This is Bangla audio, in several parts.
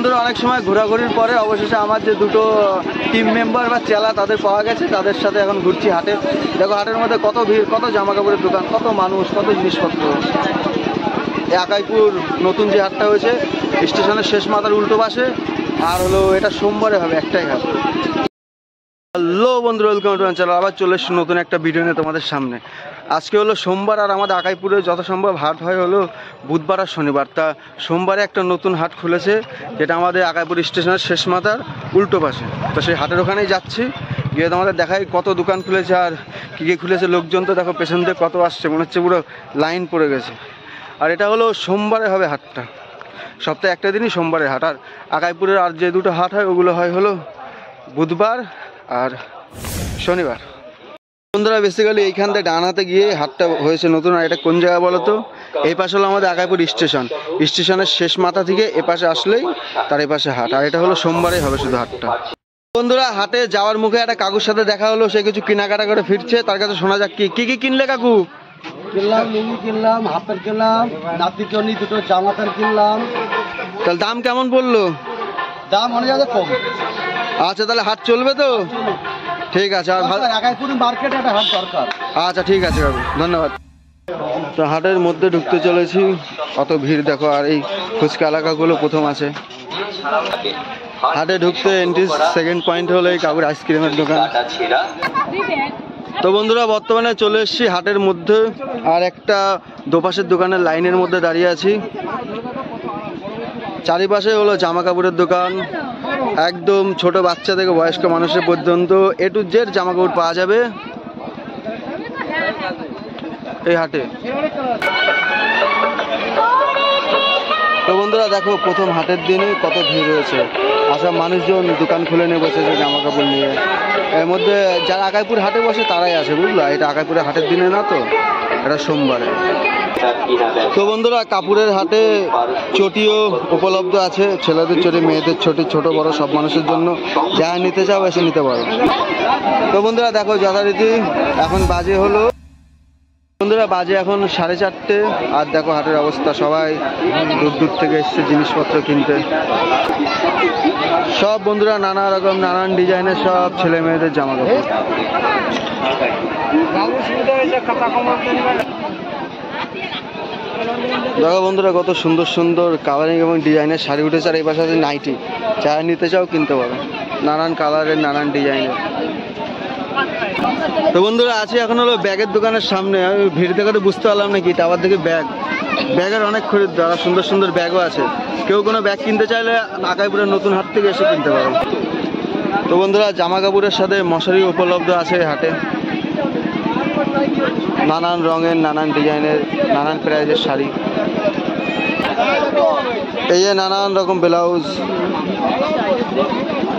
বন্ধুরা অনেক সময় ঘোরাঘুরির পরে অবশেষে আমার যে দুটো টিম মেম্বার বা চেলা তাদের পাওয়া গেছে, তাদের সাথে এখন ঘুরছি হাটে। দেখো হাটের মধ্যে কত ভিড়, কত জামা কাপড়ের দোকান, কত মানুষ, কত জিনিসপত্র। আকাইপুর নতুন যে হাটটা হয়েছে স্টেশনের শেষ মাথার উল্টো পাশে, আর হলো এটা সোমবারে হবে, একটাই হাট। হ্যালো বন্ধুরা, ওয়েলকাম টু মাই চ্যানেল। আবার চলে এসেছি নতুন একটা ভিডিও নিয়ে তোমাদের সামনে। আজকে হলো সোমবার, আর আমাদের আকাইপুরে যত সম্ভব হাট হয় হলো বুধবার আর শনিবার। তা সোমবারে একটা নতুন হাট খুলেছে, যেটা আমাদের আকাইপুর স্টেশনের শেষ মাথার উল্টো পাশে। তো সেই হাটের ওখানেই যাচ্ছি, গিয়ে তোমাদের দেখাই কত দোকান খুলেছে আর কী কী খুলেছে। লোকজন তো দেখো পেছন দিয়ে কত আসছে, মনে হচ্ছে পুরো লাইন পড়ে গেছে। আর এটা হলো সোমবারে হবে হাটটা, সপ্তাহে একটা দিনই সোমবারের হাট। আর আকাইপুরের আর যে দুটো হাট হয় ওগুলো হয় হলো বুধবার আর শনিবার। বন্ধুরা বেসিক্যালি এইখান থেকে ডানাতে গিয়ে হাটটা হয়েছে নতুন। আর এটা কোন জায়গা বলো তো? এই পাশে হলো আমাদের আকাইপুর স্টেশন, স্টেশনের শেষ মাথা থেকে এ পাশে আসলেই তার এই পাশে হাট। আর এটা হলো সোমবারেই হবে শুধু হাটটা। বন্ধুরা হাটে যাওয়ার মুখে একটা কাকুর সাথে দেখা হলো, সে কিছু কেনাকাটা করে ফিরছে। তার কাছে শোনা যাক কি কি কিনলে কাকু? কিনলাম লুঙ্গি, কিনলাম হাফ প্যান্ট, কিনলাম নাতির জন্য দুটো জামা প্যান্ট কিনলাম। তাহলে দাম কেমন পড়লো? দাম অনেক কম। আচ্ছা তাহলে হাট চলবে তো? ঠিক আছে। আর আকাইপুর মার্কেটে একটা হাট দরকার। আচ্ছা ঠিক আছে কাকু, ধন্যবাদ। তো হাটের মধ্যে ঢুকতে চলেছি, কত ভিড় দেখো। আর এই ফুচকা এলাকাগুলো প্রথম আছে। হাটে ঢুকতে এন্ট্রি সেকেন্ড পয়েন্ট হলো এই কাকুর আইসক্রিমের দোকান। তো বন্ধুরা বর্তমানে চলে এসেছি হাটের মধ্যে, আর একটা দোপাশের দোকানের লাইনের মধ্যে দাঁড়িয়ে আছি। চারিপাশে হলো জামা কাপড়ের দোকান, একদম ছোট বাচ্চা থেকে বয়স্ক মানুষের পর্যন্ত এ টু জেড জামা কাপড় পাওয়া যাবে এই হাটে। তো বন্ধুরা দেখো প্রথম হাটের দিনে কত ভিড় রয়েছে। আসা মানুষজন দোকান খুলে নিয়ে বসেছে জামা কাপড় নিয়ে। এর মধ্যে যারা আকাইপুর হাটে বসে তারাই আসে, বুঝলা? এটা আকাইপুরের হাটের দিনে না তো, এটা সোমবারে। তো বন্ধুরা কাপড়ের হাটে চটিও উপলব্ধ আছে, ছেলেদের চটি, মেয়েদের চটি, ছোট বড় সব মানুষের জন্য। যা নিতে চাও এসে নিতে পারো। তো বন্ধুরা দেখো যথারীতি এখন বাজে হলো, বন্ধুরা বাজে এখন 4:30। আর দেখো হাটের অবস্থা, সবাই দূর দূর থেকে এসছে জিনিসপত্র কিনতে। সব বন্ধুরা নানা রকম নানান ডিজাইনের সব ছেলে মেয়েদের জামা কাপড়। দেখো বন্ধুরা কত সুন্দর সুন্দর কালারিং এবং ডিজাইনের শাড়ি উঠেছে। আর এই পাশে আছে নাইটি, যা নিতে চাও কিনতে পারো, নানান কালারের নানান ডিজাইনের। তো বন্ধুরা আছি এখন হলো ব্যাগের দোকানের সামনে। আমি ভিড় দেখে তো বুঝতে পারলাম না কি, আবার দেখি ব্যাগের অনেক খরিদ্দার, সুন্দর সুন্দর ব্যাগও আছে। কেউ কোনো ব্যাগ কিনতে চাইলে আকাইপুরের নতুন হাট থেকে এসে কিনতে পারো। তো বন্ধুরা জামা কাপড়ের সাথে মশারি উপলব্ধ আছে হাটে, নানান রঙের নানান ডিজাইনের নানান প্রাইজের শাড়ি, এই যে নানান রকম ব্লাউজ,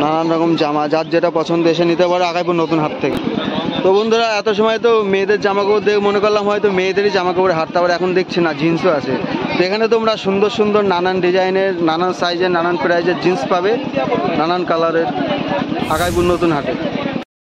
নানান রকম জামা, যার যেটা পছন্দ এসে নিতে পারো আকাইপুর নতুন হাট থেকে। তো বন্ধুরা এত সময় তো মেয়েদের জামা কাপড় দেখে মনে করলাম হয়তো মেয়েদেরই জামা কাপড়ের হাট, তারপরে এখন দেখছি না জিন্সও আছে। তো এখানে তোমরা সুন্দর সুন্দর নানান ডিজাইনের নানান সাইজের নানান প্রাইজের জিন্স পাবে, নানান কালারের আকাইপুর নতুন হাটে।